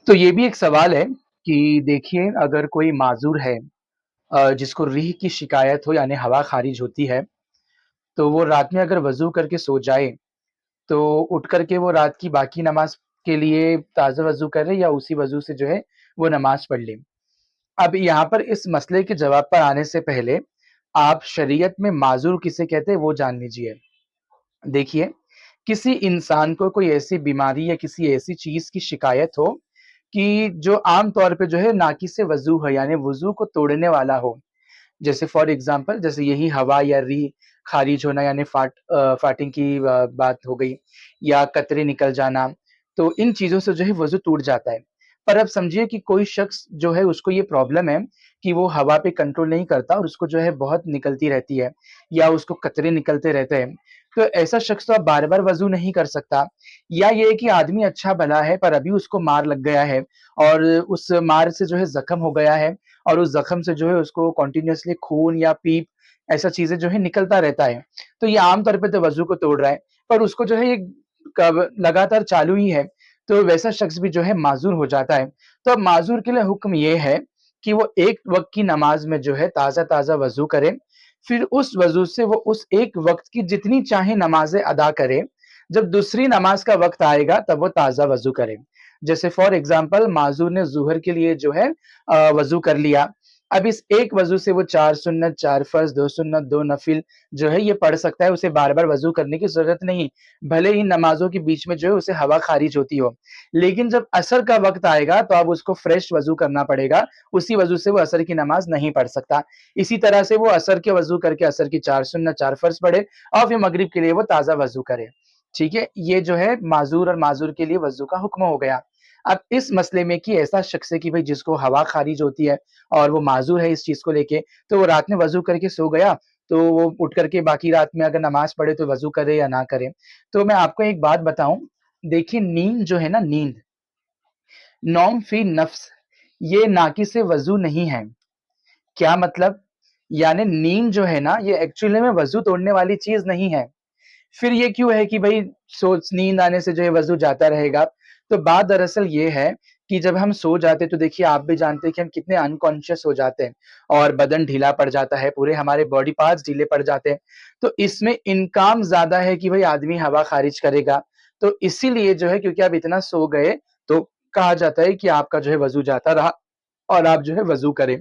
तो ये भी एक सवाल है कि देखिए अगर कोई माज़ूर है जिसको रीह की शिकायत हो यानी हवा ख़ारिज होती है, तो वो रात में अगर वज़ू करके सो जाए, तो उठ कर के वो रात की बाकी नमाज़ के लिए ताज़ा वज़ू करे या उसी वज़ू से जो है वो नमाज़ पढ़ ले। अब यहाँ पर इस मसले के जवाब पर आने से पहले, आप शरीयत में माज़ूर किसे कहते हैं वो जान लीजिए। देखिए, किसी इंसान को कोई ऐसी बीमारी या किसी ऐसी चीज़ की शिकायत हो, कि जो आम तौर पे जो है नाक़िस वज़ू है, यानी वज़ू को तोड़ने वाला हो। जैसे फ़ॉर एग्ज़ाम्पल जैसे यही हवा या री ख़ारिज होना यानी फाटिंग की बात हो गई या कतरे निकल जाना, तो इन चीज़ों से जो है वज़ू टूट जाता है। पर अब समझिए कि कोई शख़्स जो है उसको ये प्रॉब्लम है कि वो हवा पे कंट्रोल नहीं करता और उसको जो है बहुत निकलती रहती है या उसको कतरे निकलते रहते हैं। तो ऐसा शख़्स तो अब बार-बार वज़ू नहीं कर सकता या ये है कि आदमी अच्छा-भला है पर अभी उसको मार लग गया है और उस मार से जो है ज़ख्म हो गया है और उस ज़ख्म से जो है उसको कंटीन्यूअसली खून या पीप ऐसा चीज़ें जो है निकलता रहता है। तो ये आम तौर पे तो वज़ू को तोड़ रहा है, पर उसको जो है ये कब लगातार चालू ही है, तो वैसा शख़्स भी जो है माज़ूर हो जाता है। तो अब माज़ूर के लिए हुक्म ये है कि वो एक वक़्त की नमाज़ में जो है ताज़ा-ताज़ा वज़ू करे, फिर उस वज़ू से वो उस एक वक़्त की जितनी चाहे नमाज़ें अदा करे, जब दूसरी नमाज़ का वक़्त आएगा तब वो ताज़ा वज़ू करे। जैसे फ़ॉर एग्ज़ाम्पल माज़ूर ने ज़ुहर के लिए जो है वज़ू कर लिया। अब इस एक वज़ू से वो 4 सुन्नत, 4 फ़र्ज़, 2 सुन्नत, 2 नफ़िल जो है ये पढ़ सकता है, उसे बार-बार वज़ू करने की ज़रूरत नहीं। भले ही नमाज़ों के बीच में जो है उसे हवा ख़ारिज होती हो। लेकिन जब असर का वक़्त आएगा तो अब उसको फ्रेश वज़ू करना पड़ेगा, उसी वज़ू से वो असर की नमाज़ नहीं पढ़ सकता। इसी तरह से वो असर के वज़ू करके असर की 4 सुन्नत, 4 फ़र्ज़ पढ़े और फिर मगरिब के लिए वो ताज़ा वज़ू करे। ठीक है? ये जो है माज़ूर और माज़ूर के लिए वज़ू का हुक्म हो गया। अब इस मसले में कि ऐसा शख़्स है कि भई जिसको हवा ख़ारिज होती है और वो माज़ूर है इस चीज़ को लेके, तो वो रात में वज़ू करके सो गया, तो वो उठ कर के बाकी रात में अगर नमाज़ पढ़े तो वज़ू करे या ना करे। तो मैं आपको एक बात बताऊँ, देखिए नींद जो है ना नींद, नौम फ़ी नफ्स ये नाक़िस वज़ू नहीं है। क्या मतलब? यानी नींद जो है ना ये एक्चुअली में वज़ू तोड़ने वाली चीज़ नहीं है। फिर ये क्यों है कि भई नींद आने से जो है वज़ू जाता रहेगा। तो बात दरअसल ये है कि जब हम सो जाते हैं तो देखिए आप भी जानते हैं कि हम कितने अनकॉन्शियस हो जाते हैं और बदन ढीला पड़ जाता है, पूरे हमारे बॉडी पार्ट्स ढीले पड़ जाते हैं। तो इसमें इम्कान ज़्यादा है कि भई आदमी हवा ख़ारिज करेगा। तो इसीलिए जो है क्योंकि आप इतना सो गए तो कहा जाता है कि आपका जो है वज़ू जाता रहा और आप जो है वज़ू करें।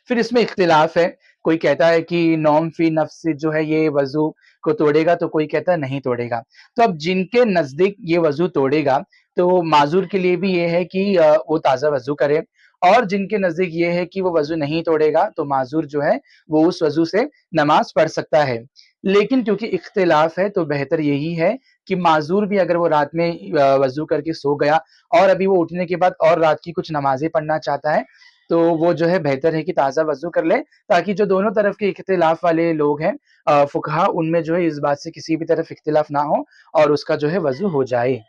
फिर इसमें इख्तिलाफ है, कोई कहता है कि नौम फ़ी नफ्स जो है ये वज़ू को तोड़ेगा, तो कोई कहता है नहीं तोड़ेगा। तो अब जिनके नज़दीक ये वज़ू तोड़ेगा, तो माज़ूर के लिए भी ये है कि वो ताज़ा वज़ू करे और जिनके नज़दीक ये है कि वो वज़ू नहीं तोड़ेगा, तो माज़ूर जो है, वो उस वज़ू से नमाज़ पढ़ सकता है। लेकिन क्योंकि इख्तिलाफ है, तो बेहतर यही है कि माज़ूर भी अगर वो रात में वज़ू करके सो गया और अभी वो उठने के बाद और रात की कुछ नमाज़ें पढ़ना चाहता है, तो वो जो है बेहतर है कि ताज़ा वज़ू कर ले, ताकि जो दोनों तरफ के इख्तिलाफ़ वाले लोग हैं फुक़हा उनमें जो है इस बात से किसी भी तरफ इख्तिलाफ़ ना हो और उसका जो है वज़ू हो जाए।